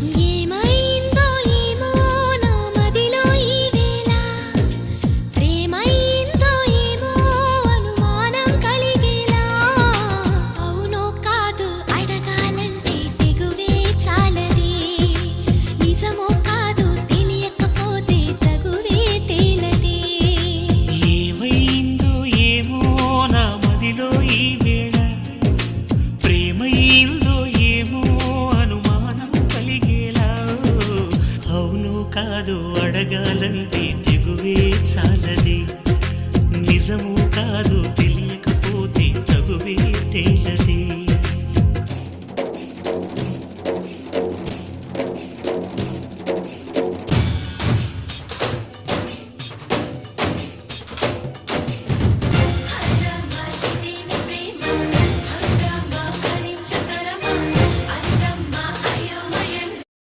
ఏమైందో ఏమో నా మదిలో ఈ వేళ ప్రేమైందో ఏమో అనుమానం కలిగేలా అవునో కాదు అడగాలంటే తెగువే చాలదే నిజమో కాదు తెలియకపోతే తగువే తేలదే ఏమైందో ఏమో నా మదిలో ఈ వేళ ప్రేమైందో ఏమో అనుమానం కలిగేలా అవును కాదు అడగాలంటే తెగువే చాలది నిజము కాదు తెలియకపోతే తగువే తేలదే